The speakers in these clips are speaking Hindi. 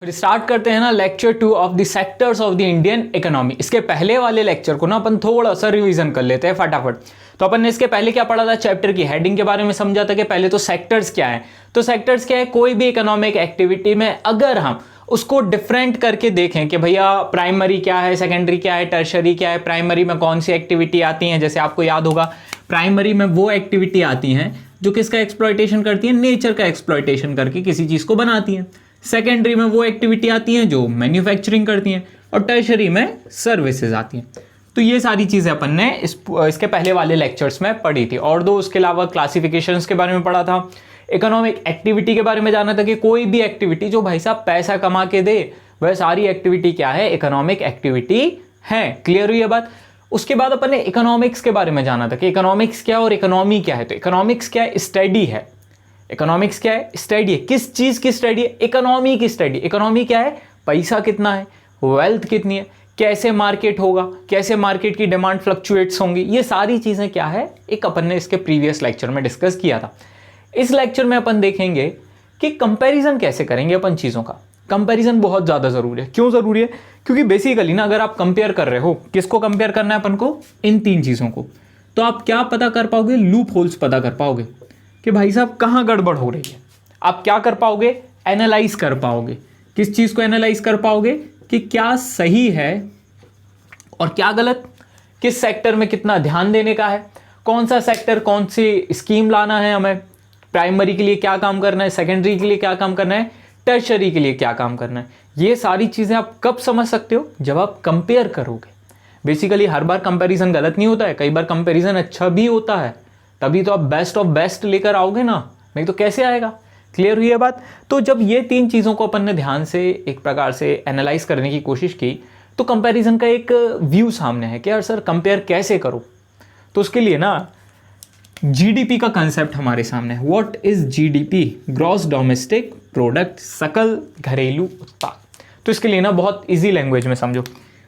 फिर स्टार्ट करते हैं ना lecture 2 of the sectors of the Indian economy. इसके पहले वाले लेक्चर को ना अपन थोड़ा सा रिवीजन कर लेते हैं फटाफट। तो अपन ने इसके पहले क्या पढ़ा था, चैप्टर की हेडिंग के बारे में समझा था कि पहले तो सेक्टर्स क्या है। तो सेक्टर्स क्या है, कोई भी इकोनॉमिक एक्टिविटी में अगर हम उसको डिफरेंट करके देखें कि भैया प्राइमरी क्या है, सेकेंडरी क्या है, टर्शरी क्या है, प्राइमरी में कौन सी एक्टिविटी आती हैं। जैसे आपको याद होगा प्राइमरी में वो एक्टिविटी आती हैं जो किसका एक्सप्लॉयटेशन करती है, नेचर का एक्सप्लॉयटेशन करके किसी चीज़ को बनाती हैं। सेकेंडरी में वो एक्टिविटी आती हैं जो मैन्युफैक्चरिंग करती हैं, और टर्शरी में सर्विसेज आती हैं। तो ये सारी चीज़ें अपन ने इसके पहले वाले लेक्चर्स में पढ़ी थी। और दो उसके अलावा क्लासिफिकेशंस के बारे में पढ़ा था, इकोनॉमिक एक्टिविटी के बारे में जाना था कि कोई भी एक्टिविटी जो भाई साहब पैसा कमा के दे वह सारी एक्टिविटी क्या है, इकोनॉमिक एक्टिविटी है। क्लियर हुई ये बात। उसके बाद अपन ने इकोनॉमिक्स के बारे में जाना था कि इकोनॉमिक्स क्या और इकोनॉमी क्या है। तो इकोनॉमिक्स क्या है, स्टडी है। इकोनॉमिक्स क्या है, स्टडी है। किस चीज़ की स्टडी है, इकोनॉमी की स्टडी। इकोनॉमी क्या है, पैसा कितना है, वेल्थ कितनी है, कैसे मार्केट होगा, कैसे मार्केट की डिमांड फ्लक्चुएट्स होंगी, ये सारी चीज़ें क्या है, एक अपन ने इसके प्रीवियस लेक्चर में डिस्कस किया था। इस लेक्चर में अपन देखेंगे कि कंपैरिजन कैसे करेंगे अपन चीज़ों का। कंपैरिजन बहुत ज़्यादा ज़रूरी है। क्यों ज़रूरी है, क्योंकि बेसिकली ना अगर आप कंपेयर कर रहे हो, किसको कंपेयर करना है अपन को, इन तीन चीज़ों को, तो आप क्या पता कर पाओगे, लूप होल्स पता कर पाओगे कि भाई साहब कहाँ गड़बड़ हो रही है। आप क्या कर पाओगे, एनालाइज कर पाओगे। किस चीज़ को एनालाइज कर पाओगे कि क्या सही है और क्या गलत, किस सेक्टर में कितना ध्यान देने का है, कौन सा सेक्टर कौन सी स्कीम लाना है, हमें प्राइमरी के लिए क्या काम करना है, सेकेंडरी के लिए क्या काम करना है, टर्शरी के लिए क्या काम करना है। ये सारी चीज़ें आप कब समझ सकते हो, जब आप कंपेयर करोगे। बेसिकली हर बार कंपैरिजन गलत नहीं होता है, कई बार कंपैरिजन अच्छा भी होता है, तभी तो आप बेस्ट ऑफ बेस्ट लेकर आओगे ना, नहीं तो कैसे आएगा। क्लियर हुई है बात। तो जब ये तीन चीज़ों को अपन ने ध्यान से एक प्रकार से एनालाइज करने की कोशिश की, तो कंपैरिजन का एक व्यू सामने है कि यार सर कंपेयर कैसे करो। तो उसके लिए ना जीडीपी का कंसेप्ट हमारे सामने है। What is GDP, gross domestic product, सकल घरेलू उत्पाद। तो इसके लिए ना बहुत इजी लैंग्वेज में समझो।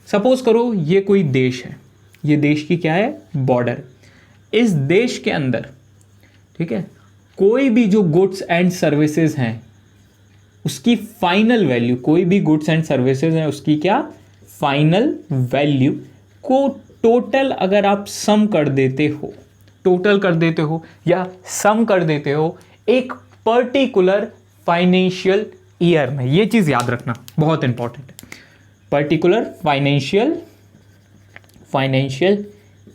सपोज करो ये कोई देश है, ये देश की क्या है, बॉर्डर। इस देश के अंदर, ठीक है, कोई भी जो गुड्स एंड सर्विसेज हैं उसकी फाइनल वैल्यू, कोई भी गुड्स एंड सर्विसेज हैं उसकी क्या फाइनल वैल्यू को टोटल अगर आप सम कर देते हो, टोटल कर देते हो या सम कर देते हो एक पर्टिकुलर फाइनेंशियल ईयर में, ये चीज़ याद रखना बहुत इंपॉर्टेंट है। पर्टिकुलर फाइनेंशियल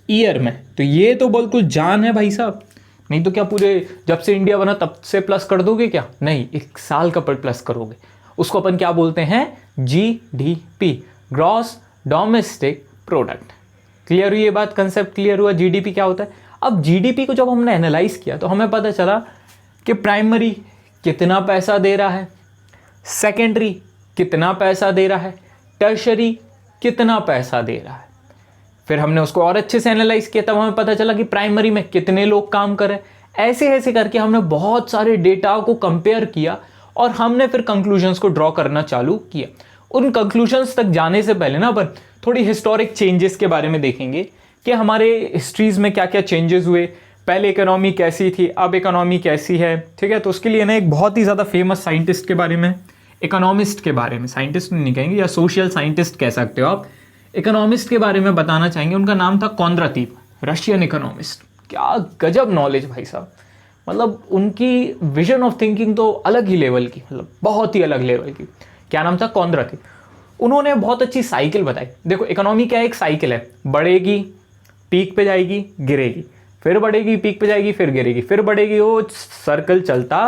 ईयर में, तो ये तो बिल्कुल जान है भाई साहब। नहीं तो क्या पूरे जब से इंडिया बना तब से प्लस कर दोगे क्या, नहीं, एक साल का प्लस करोगे। उसको अपन क्या बोलते हैं, GDP, gross domestic product. Clear हुई ये बात, कंसेप्ट क्लियर हुआ जीडीपी क्या होता है। अब जीडीपी को जब हमने एनालाइज किया तो हमें पता चला कि प्राइमरी कितना पैसा दे रहा है, सेकेंडरी कितना पैसा दे रहा है, टर्शरी कितना पैसा दे रहा है। फिर हमने उसको और अच्छे से एनालाइज किया, तब हमें पता चला कि प्राइमरी में कितने लोग काम कर रहे हैं। ऐसे ऐसे करके हमने बहुत सारे डेटा को कंपेयर किया और हमने फिर कंक्लूजन्स को ड्रॉ करना चालू किया। उन कंक्लूजन्स तक जाने से पहले ना अपन थोड़ी हिस्टोरिक चेंजेस के बारे में देखेंगे कि हमारे हिस्ट्रीज में क्या क्या चेंजेस हुए, पहले इकोनॉमी कैसी थी, अब इकोनॉमी कैसी है। ठीक है, तो उसके लिए ना एक बहुत ही ज़्यादा फेमस साइंटिस्ट के बारे में, इकोनॉमिस्ट के बारे में, साइंटिस्ट नहीं कहेंगे या सोशल साइंटिस्ट कह सकते हो आप, इकोनॉमिस्ट के बारे में बताना चाहेंगे। उनका नाम था कोंद्रातीव, रशियन इकोनॉमिस्ट। क्या गजब नॉलेज भाई साहब, मतलब उनकी विजन ऑफ थिंकिंग तो अलग ही लेवल की, मतलब बहुत ही अलग लेवल की। क्या नाम था, कोंद्रातीव। उन्होंने बहुत अच्छी साइकिल बताई। देखो इकोनॉमी क्या है, एक साइकिल है, बढ़ेगी, पीक पे जाएगी, गिरेगी, फिर बढ़ेगी, पीक पे जाएगी, फिर गिरेगी, फिर बढ़ेगी, वो सर्कल चलता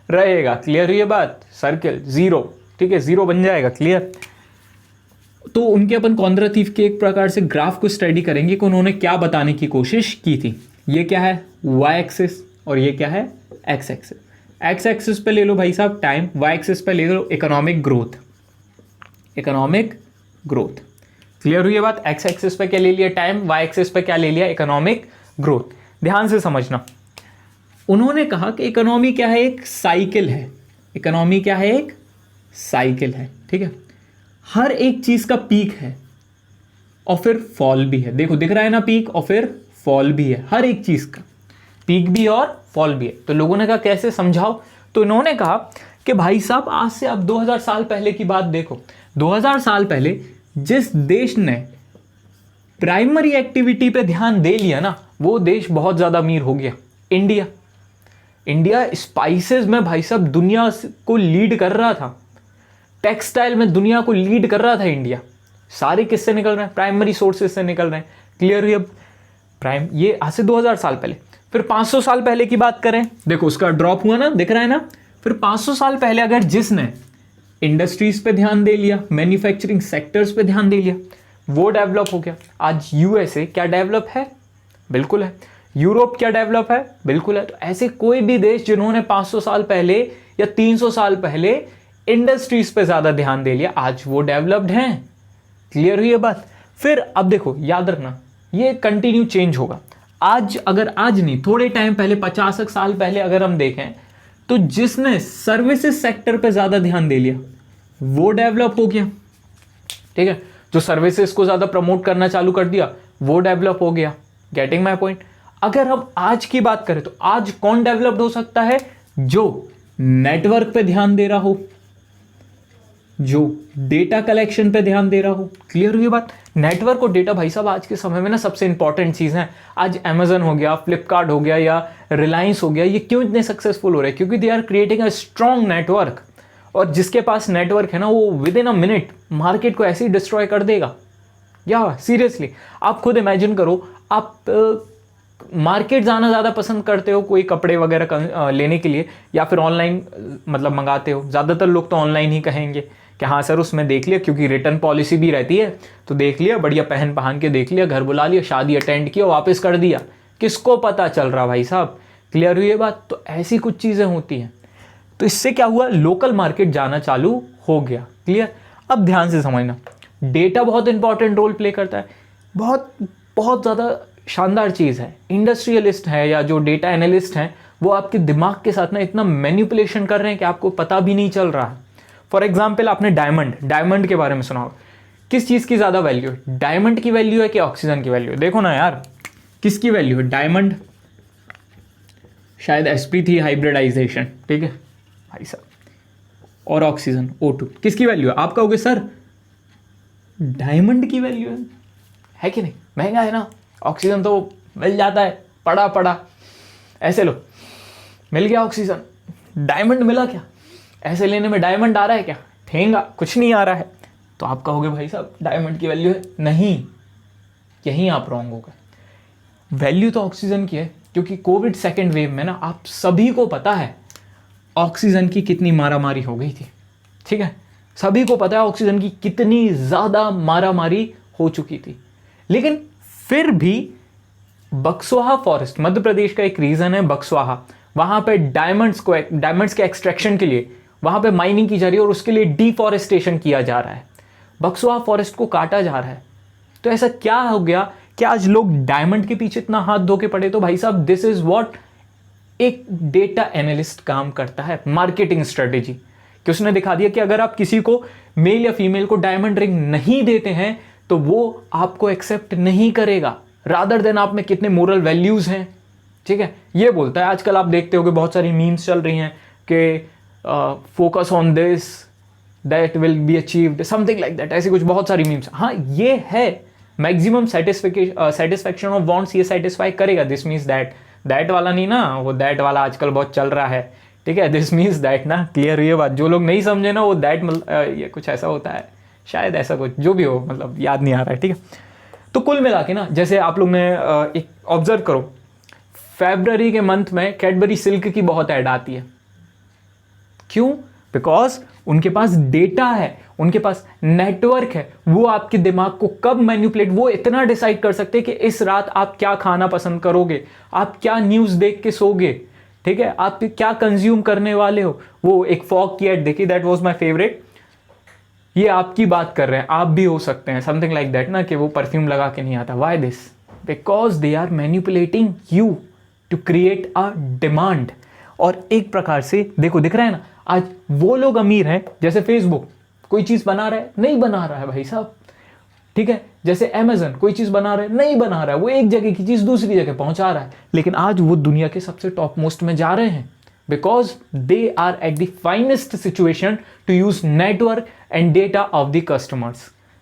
रहेगा। क्लियर हुई ये बात, सर्कल जीरो, ठीक है, जीरो बन जाएगा। क्लियर। तो उनके अपन कोंद्रातीव के एक प्रकार से ग्राफ को स्टडी करेंगे कि उन्होंने क्या बताने की कोशिश की थी। ये क्या है, वाई एक्सिस, और ये क्या है, एक्स एक्सिस। एक्स एक्सिस पे ले लो भाई साहब टाइम, वाई एक्सिस पे ले low economic growth, economic growth. Clear हुई ये बात। एक्स एक्सिस पे क्या ले लिया, टाइम, वाई एक्सिस पे क्या ले लिया, इकोनॉमिक ग्रोथ। ध्यान से समझना, उन्होंने कहा कि इकोनॉमी क्या है, एक साइकिल है। इकोनॉमी क्या है, एक साइकिल है। ठीक है, हर एक चीज का पीक है और फिर फॉल भी है। देखो दिख रहा है ना, पीक और फिर फॉल भी है, हर एक चीज का पीक भी और फॉल भी है। तो लोगों ने कहा कैसे समझाओ, तो इन्होंने कहा कि भाई साहब आज से आप 2000 साल पहले की बात देखो, 2000 साल पहले जिस देश ने प्राइमरी एक्टिविटी पे ध्यान दे लिया ना, वो देश बहुत ज़्यादा अमीर हो गया। इंडिया, इंडिया स्पाइसेस में भाई साहब दुनिया को लीड कर रहा था, टेक्सटाइल में दुनिया को लीड कर रहा था इंडिया। सारे किससे निकल रहे हैं? प्राइमरी सोर्सेज से निकल रहे हैं। क्लियर हुई अब? ये आज से 2000 साल पहले। फिर 500 साल पहले की बात करें, देखो उसका ड्रॉप हुआ ना, दिख रहा है ना। फिर 500 साल पहले अगर जिसने इंडस्ट्रीज पे ध्यान दे लिया, मैन्युफैक्चरिंग सेक्टर्स पे ध्यान दे लिया, वो डेवलप हो गया। आज यूएसए क्या डेवलप है? बिल्कुल है। यूरोप क्या डेवलप है? बिल्कुल है। तो ऐसे कोई भी देश जिन्होंने 500 साल पहले या 300 साल पहले इंडस्ट्रीज पे ज्यादा ध्यान दे लिया, आज वो डेवलप्ड हैं। क्लियर हुई ये बात? फिर अब देखो, याद रखना ये कंटिन्यू चेंज होगा। आज अगर आज नहीं, थोड़े टाइम पहले, 50 साल पहले अगर हम देखें तो जिसने सर्विसेज सेक्टर पे ज्यादा ध्यान दे लिया वो डेवलप हो गया। ठीक है, जो सर्विसेज को ज्यादा प्रमोट करना चालू कर दिया वो डेवलप हो गया। Getting my point? अगर हम आज की बात करें तो आज कौन डेवलप्ड हो सकता है? जो नेटवर्क पे ध्यान दे रहा हो, जो डेटा कलेक्शन पे ध्यान दे रहा हो। क्लियर हुई बात? नेटवर्क और डेटा भाई साहब आज के समय में ना सबसे इंपॉर्टेंट चीज़ है। आज अमेजन हो गया, फ्लिपकार्ट हो गया या रिलायंस हो गया, ये क्यों इतने सक्सेसफुल हो रहे हैं? क्योंकि they are creating a strong network. और जिसके पास नेटवर्क है ना, वो within a minute market को ऐसे ही डिस्ट्रॉय कर देगा। या सीरियसली आप खुद इमेजिन करो, आप मार्केट जाना ज़्यादा पसंद करते हो कोई कपड़े वगैरह लेने के लिए, या फिर ऑनलाइन मतलब मंगाते हो? ज़्यादातर लोग तो ऑनलाइन ही कहेंगे कि हाँ सर उसमें देख लिया, क्योंकि रिटर्न पॉलिसी भी रहती है, तो देख लिया, बढ़िया पहन के देख लिया, घर बुला लिया, शादी अटेंड किया, वापस कर दिया। किसको पता चल रहा भाई साहब? क्लियर हुई ये बात? तो ऐसी कुछ चीज़ें होती हैं। तो इससे क्या हुआ? लोकल मार्केट जाना चालू हो गया। क्लियर? अब ध्यान से समझना, डेटा बहुत इंपॉर्टेंट रोल प्ले करता है। बहुत बहुत ज़्यादा शानदार चीज़ है। इंडस्ट्रियलिस्ट है या जो डेटा एनालिस्ट हैं, वो आपके दिमाग के साथ ना इतना मैनिपुलेशन कर रहे हैं कि आपको पता भी नहीं चल रहा है। फॉर एग्जाम्पल, आपने डायमंड के बारे में सुना होगा। किस चीज़ की ज़्यादा वैल्यू है? डायमंड की वैल्यू है कि ऑक्सीजन की वैल्यू है? देखो ना यार, किसकी वैल्यू है? डायमंड, शायद sp3 हाइब्रिडाइजेशन, ठीक है भाई साहब, और ऑक्सीजन O2 किसकी वैल्यू है? आप कहोगे सर डायमंड की वैल्यू है कि नहीं? महंगा है ना, ऑक्सीजन तो मिल जाता है पड़ा ऐसे लो, मिल गया ऑक्सीजन, डायमंड मिला क्या? ऐसे लेने में डायमंड आ रहा है क्या? ठेंगा कुछ नहीं आ रहा है। तो आप कहोगे भाई साहब डायमंड की वैल्यू है। नहीं, यहीं आप रॉन्ग हो गए। वैल्यू तो ऑक्सीजन की है, क्योंकि कोविड सेकेंड वेव में ना आप सभी को पता है ऑक्सीजन की कितनी मारामारी हो गई थी। ठीक है, सभी को पता है ऑक्सीजन की कितनी ज़्यादा मारामारी हो चुकी थी। लेकिन फिर भी बक्सवाहा फॉरेस्ट, मध्य प्रदेश का एक रीजन है बक्सवाहा, वहां पे डायमंड्स के एक्सट्रैक्शन के लिए वहां पे माइनिंग की जा रही है और उसके लिए डिफॉरेस्टेशन किया जा रहा है। बक्सवाहा फॉरेस्ट को काटा जा रहा है। तो ऐसा क्या हो गया कि आज लोग डायमंड के पीछे इतना हाथ धो के पड़े? तो भाई साहब दिस इज व्हाट एक डेटा एनालिस्ट काम करता है, मार्केटिंग स्ट्रेटेजी, कि उसने दिखा दिया कि अगर आप किसी को, मेल या फीमेल को डायमंड रिंग नहीं देते हैं तो वो आपको एक्सेप्ट नहीं करेगा, रादर देन आप में कितने मोरल वैल्यूज हैं। ठीक है, ये बोलता है। आजकल आप देखते हो कि बहुत सारी मीम्स चल रही हैं कि focus on this that will be achieved, something like that, ऐसी कुछ बहुत सारी मीम्स। हाँ ये है, मैक्सिमम सेटिस्फेक्शन ऑफ वांट्स ये सेटिस्फाई करेगा। दिस मीन्स दैट वाला नहीं ना, वो दैट वाला आजकल बहुत चल रहा है। ठीक है, दिस मीन्स दैट ना। क्लियर हुई ये बात? जो लोग नहीं समझे ना, वो दैट ये कुछ ऐसा होता है, शायद ऐसा कुछ, जो भी हो, मतलब याद नहीं आ रहा है। ठीक है, तो कुल मिला के ना, जैसे आप लोग ने एक ऑब्जर्व करो, फरवरी के मंथ में कैडबरी सिल्क की बहुत ऐड आती है। क्यों? बिकॉज उनके पास डेटा है, उनके पास नेटवर्क है, वो आपके दिमाग को कब मैनिपुलेट, वो इतना डिसाइड कर सकते हैं कि इस रात आप क्या खाना पसंद करोगे, आप क्या न्यूज़ देख के सोगे, ठीक है, आप क्या कंज्यूम करने वाले हो। वो एक फॉग की एड देखी, दैट वाज माय फेवरेट। ये आपकी बात कर रहे हैं, आप भी हो सकते हैं, समथिंग लाइक दैट ना, कि वो परफ्यूम लगा के नहीं आता। Why this? Because they are manipulating you to create a demand. और एक प्रकार से देखो, दिख रहा है ना, आज वो लोग अमीर हैं, जैसे फेसबुक कोई चीज़ बना रहा है, नहीं बना रहा है भाई साहब। ठीक है, जैसे अमेजन कोई चीज़ बना रहा है, नहीं बना रहा है, वो एक जगह की चीज़ दूसरी जगह पहुंचा रहा है, लेकिन आज वो दुनिया के सबसे टॉप मोस्ट में जा रहे हैं। because they are at the finest situation to use network and data of the customers.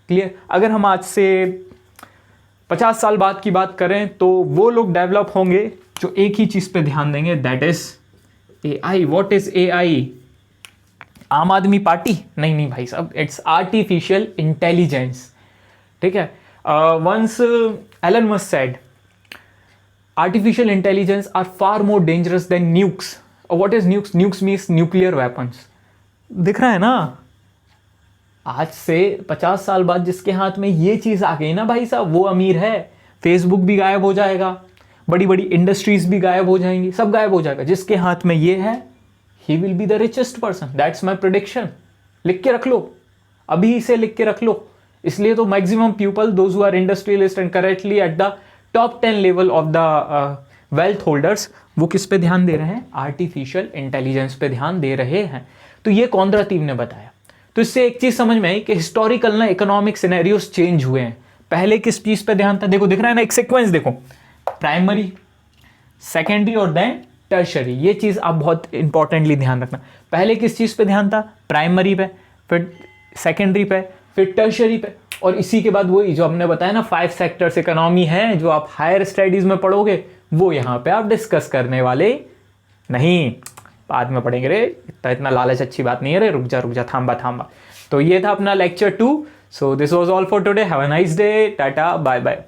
Clear? अगर हम आज से 50 साल बाद की बात करें तो वो लोग डेवलप होंगे जो एक ही चीज पे ध्यान देंगे, that is AI. What is AI? आम आदमी पार्टी? नहीं भाई साहब, इट्स आर्टिफिशियल इंटेलिजेंस. ठीक है? Once Elon Musk said artificial intelligence are far more dangerous than nukes. What is nukes? Nukes means nuclear weapons. दिख रहा है ना? आज से 50 साल बाद जिसके हाथ में ये चीज आ गई ना भाई साहब, वो अमीर है. फेसबुक भी गायब हो जाएगा, बड़ी बड़ी इंडस्ट्रीज भी गायब हो जाएंगी, सब गायब हो जाएगा. जिसके हाथ में ये है, he will be the richest person. That's my prediction. लिख के रख लो, अभी इसे लिख के रख लो. इसलिए तो maximum people, those who are industrialist and correctly at the top 10 level of the wealth holders, वो किस पे ध्यान दे रहे हैं? आर्टिफिशियल इंटेलिजेंस पे ध्यान दे रहे हैं. तो ये कॉन्ड्रातीव ने बताया. तो इससे एक चीज समझ में आई कि हिस्टोरिकल ना इकोनॉमिक सिनेरियोस चेंज हुए हैं. पहले किस चीज पे ध्यान था? देखो दिख रहा है ना, एक सीक्वेंस देखो, प्राइमरी, सेकेंडरी और देन टर्शरी. ये चीज आप बहुत इंपॉर्टेंटली ध्यान रखना. पहले किस चीज पे ध्यान था? प्राइमरी पे, फिर सेकेंडरी पे, फिर टर्शरी पे, और इसी के बाद वही जो हमने बताया ना 5 सेक्टर्स इकोनॉमी है, जो आप हायर स्टडीज में पढ़ोगे, वो यहाँ पे आप डिस्कस करने वाले नहीं, बाद में पढ़ेंगे. रे इतना लालच अच्छी बात नहीं है रे, रुक जा थांबा. तो ये था अपना lecture 2. So this was all for today. Have a nice day. Tata, bye bye.